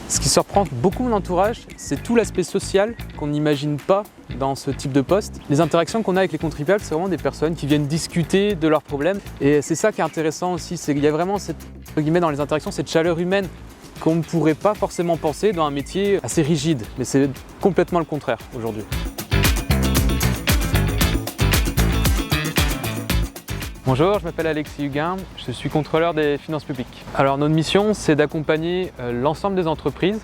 Ce qui surprend beaucoup mon entourage, c'est tout l'aspect social qu'on n'imagine pas dans ce type de poste. Les interactions qu'on a avec les contribuables, c'est vraiment des personnes qui viennent discuter de leurs problèmes. Et c'est ça qui est intéressant aussi, c'est qu'il y a vraiment dans les interactions, cette chaleur humaine qu'on ne pourrait pas forcément penser dans un métier assez rigide. Mais c'est complètement le contraire aujourd'hui. Bonjour, je m'appelle Alexis Huguin, je suis contrôleur des finances publiques. Alors notre mission, c'est d'accompagner l'ensemble des entreprises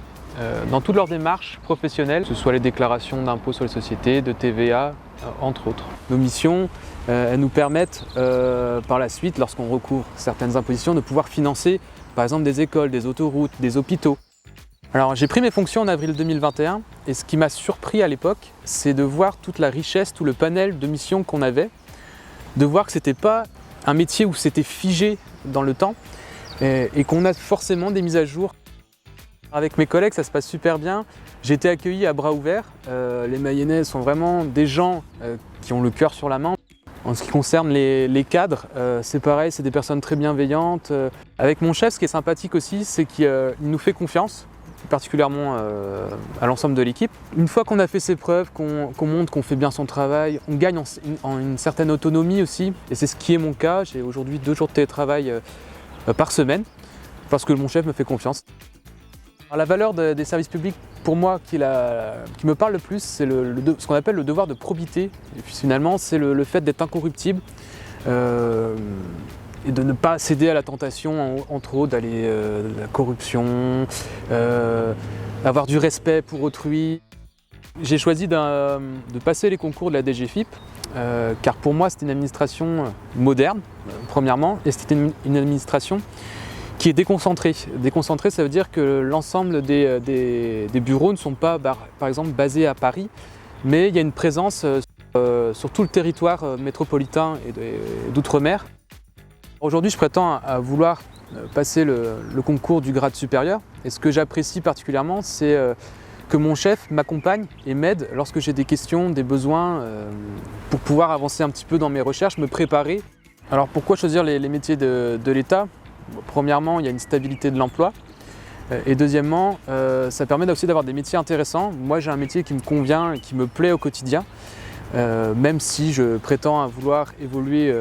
dans toutes leurs démarches professionnelles, que ce soit les déclarations d'impôts sur les sociétés, de TVA, entre autres. Nos missions, elles nous permettent par la suite, lorsqu'on recouvre certaines impositions, de pouvoir financer par exemple des écoles, des autoroutes, des hôpitaux. Alors j'ai pris mes fonctions en avril 2021 et ce qui m'a surpris à l'époque, c'est de voir toute la richesse, tout le panel de missions qu'on avait, de voir que ce n'était pas un métier où c'était figé dans le temps et qu'on a forcément des mises à jour. Avec mes collègues, ça se passe super bien. J'ai été accueilli à bras ouverts. Les Mayennais sont vraiment des gens qui ont le cœur sur la main. En ce qui concerne les cadres, c'est pareil, c'est des personnes très bienveillantes. Avec mon chef, ce qui est sympathique aussi, c'est qu'il nous fait confiance, particulièrement à l'ensemble de l'équipe. Une fois qu'on a fait ses preuves, qu'on montre qu'on fait bien son travail, on gagne en une certaine autonomie aussi. Et c'est ce qui est mon cas. J'ai aujourd'hui 2 jours de télétravail par semaine parce que mon chef me fait confiance. Alors, la valeur des services publics, pour moi, qui me parle le plus, c'est ce qu'on appelle le devoir de probité. Et puis finalement, c'est le fait d'être incorruptible et de ne pas céder à la tentation, entre autres, d'aller de la corruption, avoir du respect pour autrui. J'ai choisi de passer les concours de la DGFiP, car pour moi, c'était une administration moderne, premièrement, et c'était une administration qui est déconcentrée. Déconcentrée, ça veut dire que l'ensemble des bureaux ne sont pas, par exemple, basés à Paris, mais il y a une présence sur tout le territoire métropolitain et d'outre-mer. Aujourd'hui, je prétends à vouloir passer le concours du grade supérieur. Et ce que j'apprécie particulièrement, c'est que mon chef m'accompagne et m'aide lorsque j'ai des questions, des besoins, pour pouvoir avancer un petit peu dans mes recherches, me préparer. Alors pourquoi choisir les métiers de l'État ? Premièrement, il y a une stabilité de l'emploi. Et deuxièmement, ça permet aussi d'avoir des métiers intéressants. Moi, j'ai un métier qui me convient et qui me plaît au quotidien. Même si je prétends à vouloir évoluer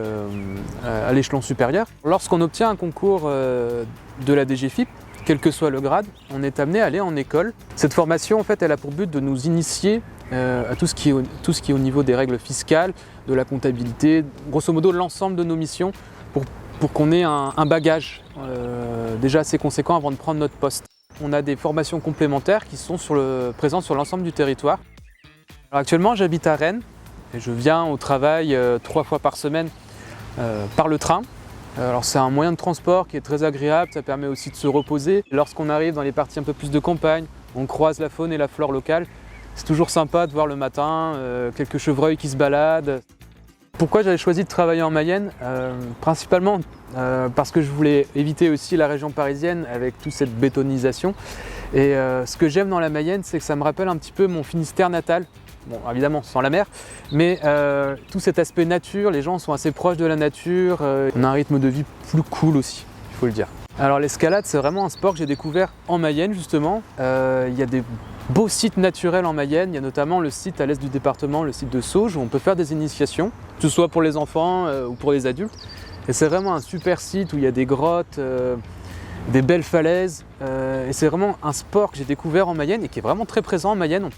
à l'échelon supérieur. Lorsqu'on obtient un concours de la DGFiP, quel que soit le grade, on est amené à aller en école. Cette formation, en fait, elle a pour but de nous initier à tout ce qui est au niveau des règles fiscales, de la comptabilité, grosso modo l'ensemble de nos missions pour qu'on ait un bagage déjà assez conséquent avant de prendre notre poste. On a des formations complémentaires qui sont présentes sur l'ensemble du territoire. Alors actuellement, j'habite à Rennes. Et je viens au travail 3 fois par semaine par le train. Alors c'est un moyen de transport qui est très agréable, ça permet aussi de se reposer. Lorsqu'on arrive dans les parties un peu plus de campagne, on croise la faune et la flore locale. C'est toujours sympa de voir le matin quelques chevreuils qui se baladent. Pourquoi j'avais choisi de travailler en Mayenne ? Principalement parce que je voulais éviter aussi la région parisienne avec toute cette bétonisation. Et ce que j'aime dans la Mayenne, c'est que ça me rappelle un petit peu mon Finistère natal. Bon, évidemment, sans la mer, mais tout cet aspect nature, les gens sont assez proches de la nature, on a un rythme de vie plus cool aussi, il faut le dire. Alors l'escalade, c'est vraiment un sport que j'ai découvert en Mayenne justement. Il y a des beaux sites naturels en Mayenne, il y a notamment le site à l'est du département, le site de Sauges, où on peut faire des initiations, que ce soit pour les enfants ou pour les adultes. Et c'est vraiment un super site où il y a des grottes, des belles falaises, et c'est vraiment un sport que j'ai découvert en Mayenne et qui est vraiment très présent en Mayenne.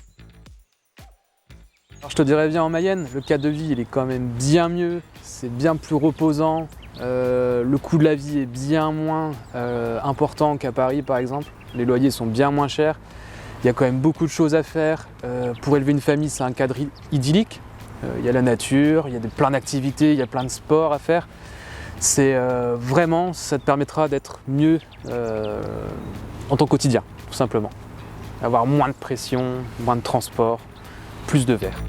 Alors je te dirais, viens en Mayenne, le cadre de vie il est quand même bien mieux, c'est bien plus reposant, le coût de la vie est bien moins important qu'à Paris par exemple, les loyers sont bien moins chers, il y a quand même beaucoup de choses à faire, pour élever une famille c'est un cadre idyllique, il y a la nature, il y a plein d'activités, il y a plein de sports à faire, c'est vraiment, ça te permettra d'être mieux en ton quotidien tout simplement, avoir moins de pression, moins de transport, plus de verre.